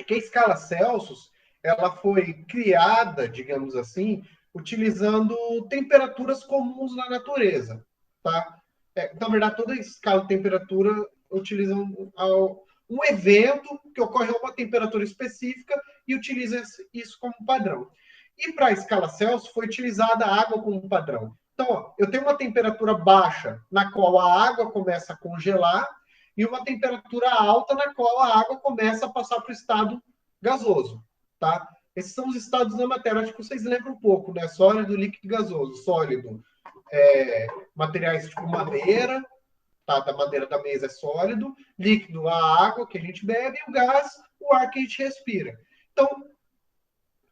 é que a escala Celsius, ela foi criada, digamos assim, utilizando temperaturas comuns na natureza, tá? Na verdade, toda escala de temperatura utiliza um evento que ocorre a uma temperatura específica e utiliza isso como padrão. E para a escala Celsius foi utilizada a água como padrão. Então, ó, eu tenho uma temperatura baixa na qual a água começa a congelar e uma temperatura alta na qual a água começa a passar para o estado gasoso, tá? Esses são os estados da matéria. Acho que vocês lembram um pouco, né? Sólido, líquido e gasoso. Sólido, materiais tipo madeira, tá? Da madeira da mesa é sólido. Líquido, a água que a gente bebe. E o gás, o ar que a gente respira. Então,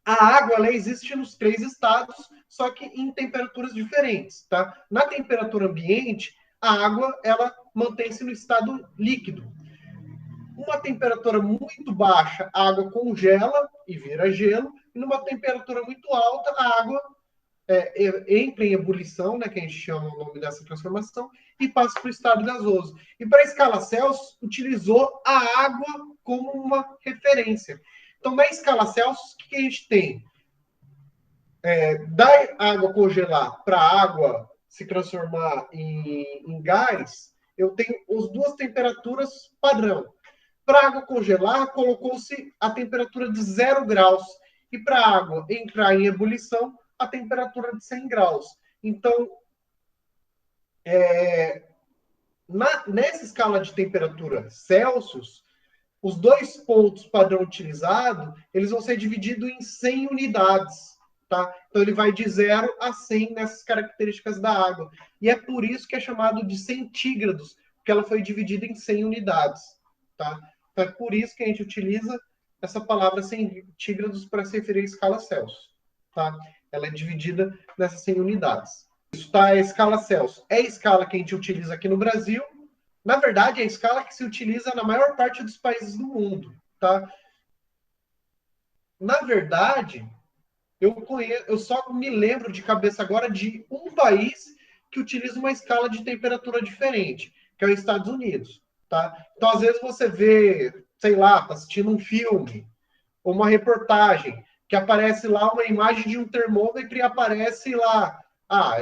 a água ela existe nos três estados, só que em temperaturas diferentes, tá? Na temperatura ambiente, a água ela mantém-se no estado líquido. Uma temperatura muito baixa, a água congela e vira gelo, e numa temperatura muito alta, a água entra em ebulição, né, que a gente chama o nome dessa transformação, e passa para o estado gasoso. E para a escala Celsius, utilizou a água como uma referência. Então, na escala Celsius, o que a gente tem? Da água congelar para a água se transformar em gás, eu tenho as duas temperaturas padrão. Para a água congelar, colocou-se a temperatura de 0 graus. E para a água entrar em ebulição, a temperatura de 100 graus. Então, nessa escala de temperatura Celsius, os dois pontos padrão utilizado, eles vão ser divididos em 100 unidades. Tá? Então, ele vai de 0 a 100 nessas características da água. E é por isso que é chamado de centígrados, porque ela foi dividida em 100 unidades. Tá? Então, é por isso que a gente utiliza essa palavra centígrados para se referir à escala Celsius. Tá? Ela é dividida nessas 100 unidades. Isso tá? A escala Celsius é a escala que a gente utiliza aqui no Brasil. Na verdade, é a escala que se utiliza na maior parte dos países do mundo. Tá? Na verdade, eu só me lembro de cabeça agora de um país que utiliza uma escala de temperatura diferente, que é os Estados Unidos, tá? Então, às vezes você vê, sei lá, tá assistindo um filme ou uma reportagem que aparece lá uma imagem de um termômetro e aparece lá,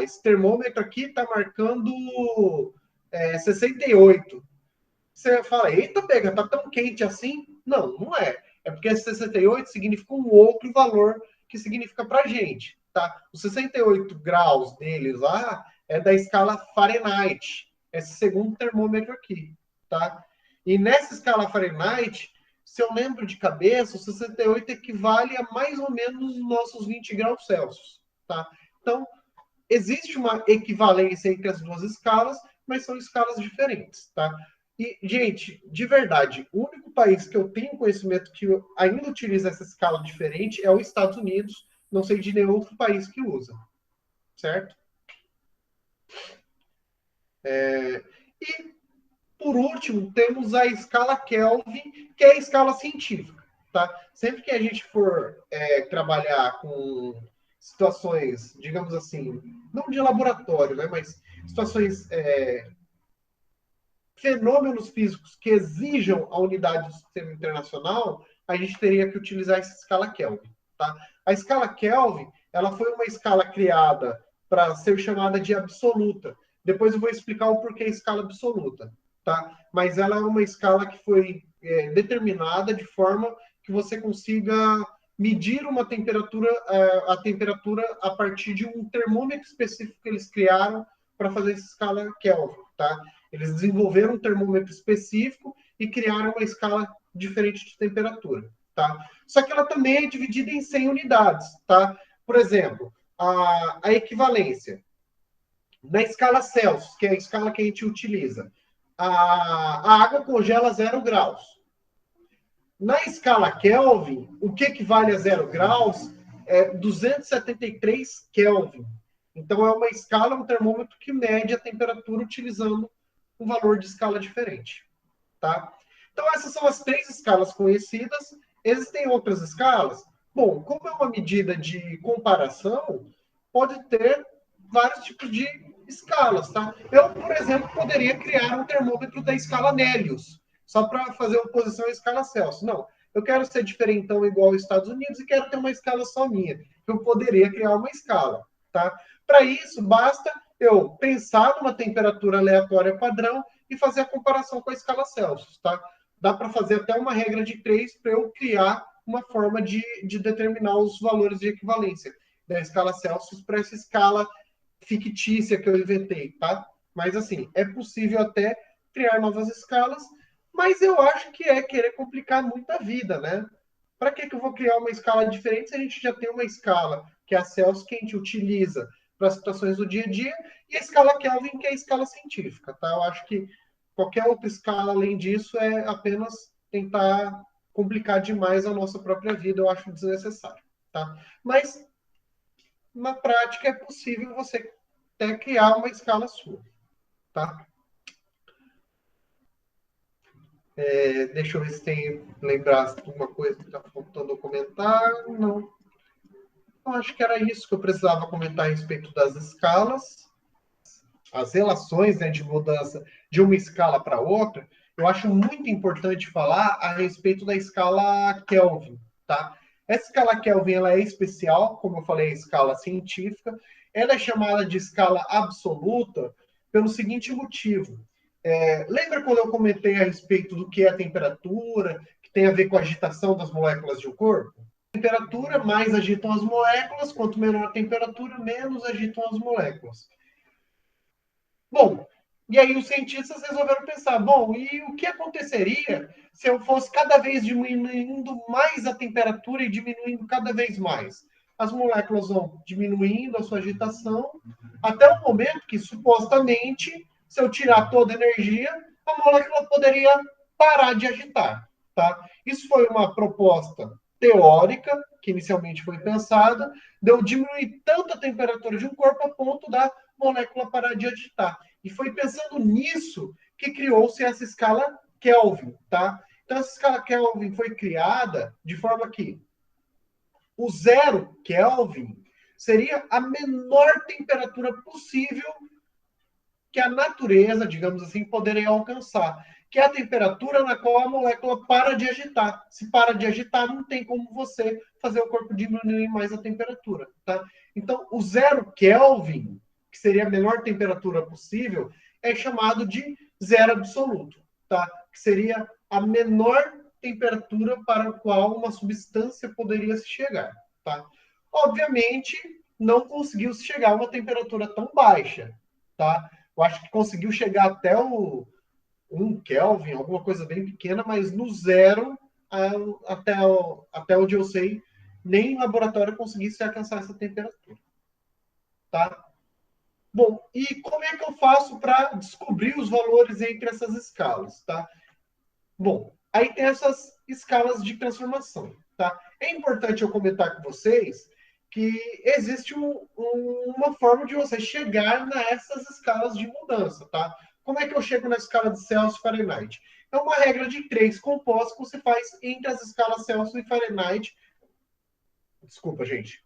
esse termômetro aqui tá marcando 68. Você fala, eita, pega, tá tão quente assim? Não, não é. É porque 68 significa um outro valor que significa pra gente, tá? Os 68 graus deles lá é da escala Fahrenheit, esse segundo termômetro aqui, tá? E nessa escala Fahrenheit, se eu lembro de cabeça, o 68 equivale a mais ou menos os nossos 20 graus Celsius, tá? Então, existe uma equivalência entre as duas escalas, mas são escalas diferentes, tá? E, gente, de verdade, o único país que eu tenho conhecimento que ainda utiliza essa escala diferente é os Estados Unidos. Não sei de nenhum outro país que usa, certo? E, por último, temos a escala Kelvin, que é a escala científica, tá? Sempre que a gente for trabalhar com situações, digamos assim, não de laboratório, né, mas situações fenômenos físicos que exijam a unidade do sistema internacional, a gente teria que utilizar essa escala Kelvin. Tá? A escala Kelvin ela foi uma escala criada para ser chamada de absoluta. Depois eu vou explicar o porquê escala absoluta. Tá? Mas ela é uma escala que foi determinada de forma que você consiga medir uma temperatura, a temperatura a partir de um termômetro específico que eles criaram para fazer essa escala Kelvin. Tá? Eles desenvolveram um termômetro específico e criaram uma escala diferente de temperatura, tá? Só que ela também é dividida em 100 unidades, tá? Por exemplo, a equivalência. Na escala Celsius, que é a escala que a gente utiliza, a água congela 0 graus. Na escala Kelvin, o que equivale a 0 graus é 273 Kelvin. Então, é uma escala, um termômetro que mede a temperatura utilizando um valor de escala diferente. Tá? Então, essas são as três escalas conhecidas. Existem outras escalas? Bom, como é uma medida de comparação, pode ter vários tipos de escalas. Tá? Eu, por exemplo, poderia criar um termômetro da escala Nélius, só para fazer oposição à escala Celsius. Não, eu quero ser diferentão igual aos Estados Unidos e quero ter uma escala só minha. Eu poderia criar uma escala, tá? Para isso, basta eu pensar numa temperatura aleatória padrão e fazer a comparação com a escala Celsius, tá? Dá para fazer até uma regra de 3 para eu criar uma forma de determinar os valores de equivalência da escala Celsius para essa escala fictícia que eu inventei, tá? Mas, assim, é possível até criar novas escalas, mas eu acho que é querer complicar muito a vida, né? Para que eu vou criar uma escala diferente se a gente já tem uma escala, que é a Celsius, que a gente utiliza para as situações do dia a dia, e a escala Kelvin, que é a escala científica, tá? Eu acho que qualquer outra escala além disso é apenas tentar complicar demais a nossa própria vida, eu acho desnecessário, tá? Mas na prática é possível você até criar uma escala sua, tá? Deixa eu ver se tem lembrar alguma coisa que está faltando comentar. Não. Eu acho que era isso que eu precisava comentar a respeito das escalas, as relações, né, de mudança de uma escala para outra. Eu acho muito importante falar a respeito da escala Kelvin, tá? Essa escala Kelvin ela é especial, como eu falei, a escala científica. Ela é chamada de escala absoluta pelo seguinte motivo. Lembra quando eu comentei a respeito do que é a temperatura, que tem a ver com a agitação das moléculas de um corpo? Temperatura, mais agitam as moléculas, quanto menor a temperatura, menos agitam as moléculas. Bom, e aí os cientistas resolveram pensar, bom, e o que aconteceria se eu fosse cada vez diminuindo mais a temperatura e diminuindo cada vez mais? As moléculas vão diminuindo a sua agitação até o momento que, supostamente, se eu tirar toda a energia, a molécula poderia parar de agitar, tá? Isso foi uma proposta teórica, que inicialmente foi pensada, de eu diminuir tanto a temperatura de um corpo a ponto da molécula parar de agitar. E foi pensando nisso que criou-se essa escala Kelvin, tá? Então, essa escala Kelvin foi criada de forma que o zero Kelvin seria a menor temperatura possível que a natureza, digamos assim, poderia alcançar, que é a temperatura na qual a molécula para de agitar. Se para de agitar, não tem como você fazer o corpo diminuir mais a temperatura, tá? Então, o zero Kelvin, que seria a menor temperatura possível, é chamado de zero absoluto, tá? Que seria a menor temperatura para a qual uma substância poderia se chegar, tá? Obviamente, não conseguiu se chegar a uma temperatura tão baixa, tá? Eu acho que conseguiu chegar até o 1 Kelvin, alguma coisa bem pequena, mas no zero, até onde eu sei, nem em laboratório conseguisse alcançar essa temperatura. Tá? Bom, e como é que eu faço para descobrir os valores entre essas escalas? Tá? Bom, aí tem essas escalas de transformação. Tá? É importante eu comentar com vocês que existe uma forma de você chegar nessas escalas de mudança, tá? Como é que eu chego na escala de Celsius e Fahrenheit? É uma regra de 3 compostos que você faz entre as escalas Celsius e Fahrenheit. Desculpa, gente.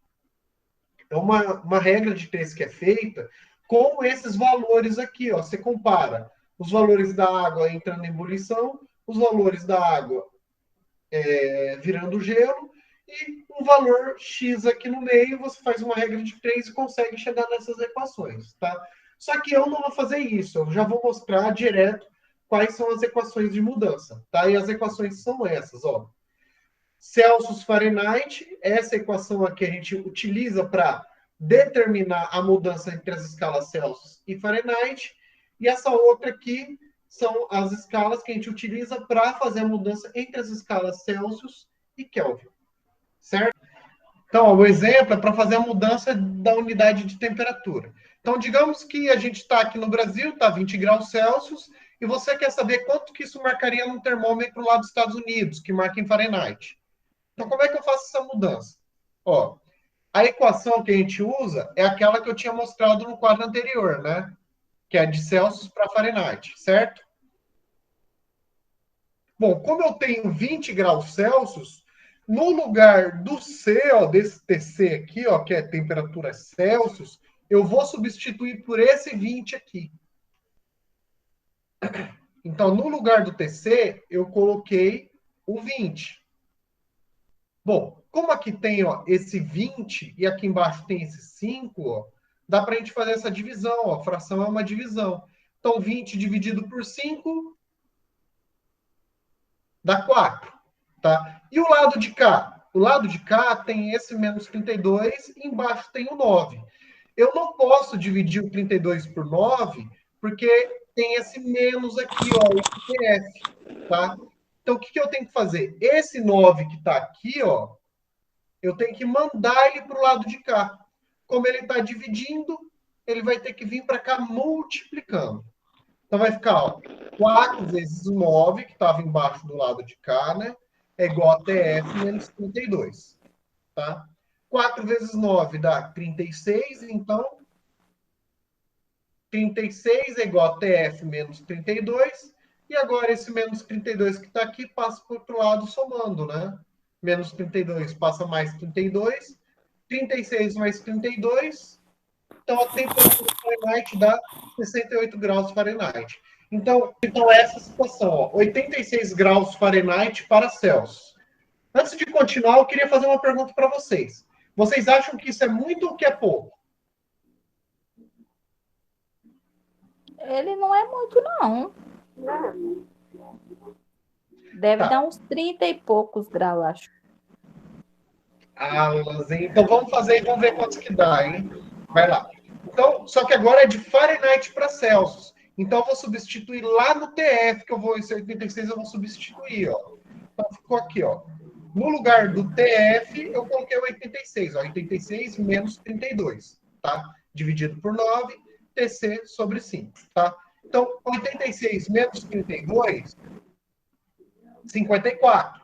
É uma regra de 3 que é feita com esses valores aqui, ó. Você compara os valores da água entrando em ebulição, os valores da água virando gelo, e um valor X aqui no meio, você faz uma regra de 3 e consegue chegar nessas equações, tá? Só que eu não vou fazer isso, eu já vou mostrar direto quais são as equações de mudança, tá? E as equações são essas, ó. Celsius Fahrenheit, essa equação aqui a gente utiliza para determinar a mudança entre as escalas Celsius e Fahrenheit, e essa outra aqui são as escalas que a gente utiliza para fazer a mudança entre as escalas Celsius e Kelvin, certo? Então, ó, o exemplo é para fazer a mudança da unidade de temperatura. Então, digamos que a gente está aqui no Brasil, está 20 graus Celsius, e você quer saber quanto que isso marcaria num termômetro lá dos Estados Unidos, que marca em Fahrenheit. Então, como é que eu faço essa mudança? Ó, a equação que a gente usa é aquela que eu tinha mostrado no quadro anterior, né? Que é de Celsius para Fahrenheit, certo? Bom, como eu tenho 20 graus Celsius, no lugar do C, ó, desse TC aqui, ó, que é temperatura Celsius, eu vou substituir por esse 20 aqui. Então, no lugar do TC, eu coloquei o 20. Bom, como aqui tem ó, esse 20 e aqui embaixo tem esse 5, ó, dá para a gente fazer essa divisão. Ó, a fração é uma divisão. Então, 20 dividido por 5 dá 4. Tá? E o lado de cá? O lado de cá tem esse menos 32 e embaixo tem o 9. Eu não posso dividir o 32 por 9, porque tem esse menos aqui, ó, o IPF, tá? Então, o que eu tenho que fazer? Esse 9 que está aqui, ó, eu tenho que mandar ele para o lado de cá. Como ele está dividindo, ele vai ter que vir para cá multiplicando. Então, vai ficar, ó, 4 vezes 9, que estava embaixo do lado de cá, né? É igual a TF menos 32, tá? 4 vezes 9 dá 36, então 36 é igual a TF menos 32. E agora esse menos 32 que está aqui passa para o outro lado somando, né? Menos 32 passa mais 32. 36 mais 32. Então a temperatura Fahrenheit dá 68 graus Fahrenheit. Então essa é a situação, ó, 86 graus Fahrenheit para Celsius. Antes de continuar, eu queria fazer uma pergunta para vocês. Vocês acham que isso é muito ou que é pouco? Ele não é muito, não. Deve Tá. dar uns 30 e poucos graus, acho. Ah, então vamos fazer e vamos ver quantos que dá, hein? Vai lá. Então, só que agora é de Fahrenheit para Celsius. Então eu vou substituir lá no TF, que eu vou, esse 86 eu vou substituir, ó. Então ficou aqui, ó. No lugar do TF, eu coloquei o 86, ó. 86 menos 32, tá? Dividido por 9, TC sobre 5, tá? Então, 86 menos 32, 54.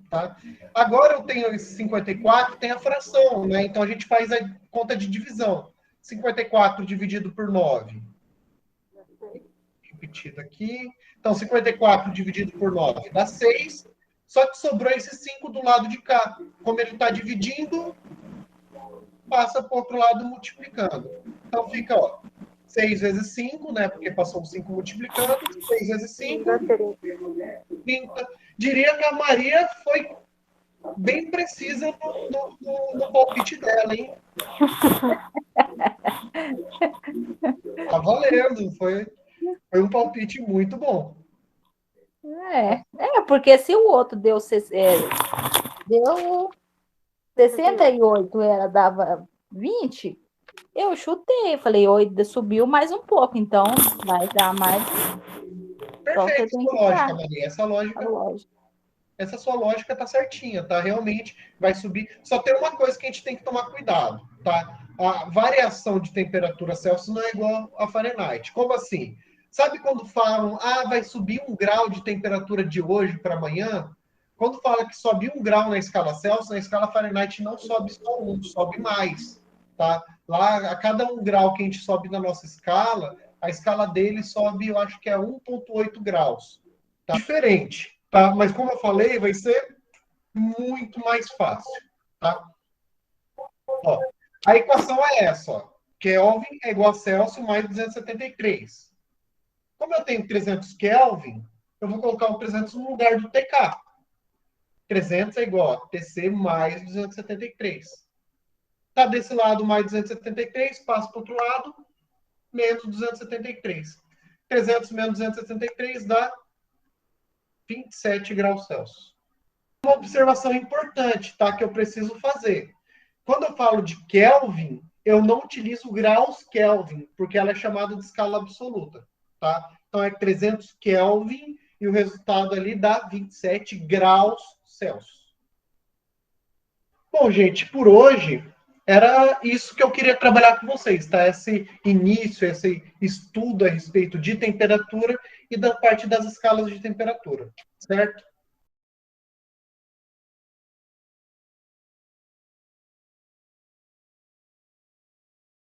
Tá? Agora eu tenho esse 54, tem a fração, né? Então a gente faz a conta de divisão. 54 dividido por 9. Repetido aqui. Então, 54 dividido por 9 dá 6. Só que sobrou esse 5 do lado de cá. Como ele está dividindo, passa para o outro lado multiplicando. Então fica, ó, 6 vezes 5, né? Porque passou o 5 multiplicando. 6 vezes 5, 30. Diria que a Maria foi bem precisa no palpite dela, hein? Tá valendo. Foi um palpite muito bom. Porque se o outro deu 68, dava 20, eu chutei. Falei, 8 subiu mais um pouco, então vai dar mais. Então você Perfeito, tem sua que lógica, dar Maria. a lógica. Essa sua lógica tá certinha, tá? Realmente vai subir. Só tem uma coisa que a gente tem que tomar cuidado, tá? A variação de temperatura Celsius não é igual a Fahrenheit. Como assim? Sabe quando falam, vai subir 1 grau de temperatura de hoje para amanhã? Quando fala que sobe 1 grau na escala Celsius, na escala Fahrenheit não sobe só 1, sobe mais, tá? Lá, a cada 1 grau que a gente sobe na nossa escala, a escala dele sobe, eu acho que é 1,8 graus. Tá? Diferente, tá? Mas como eu falei, vai ser muito mais fácil, tá? Ó, a equação é essa, ó. Kelvin é igual a Celsius mais 273. Como eu tenho 300 Kelvin, eu vou colocar o 300 no lugar do TK. 300 é igual a TC mais 273. Tá desse lado mais 273, passa para o outro lado, menos 273. 300 menos 273 dá 27 graus Celsius. Uma observação importante, tá? Que eu preciso fazer. Quando eu falo de Kelvin, eu não utilizo graus Kelvin, porque ela é chamada de escala absoluta, tá? Então é 300 Kelvin e o resultado ali dá 27 graus Celsius. Bom, gente, por hoje era isso que eu queria trabalhar com vocês, tá? Esse início, esse estudo a respeito de temperatura e da parte das escalas de temperatura, certo?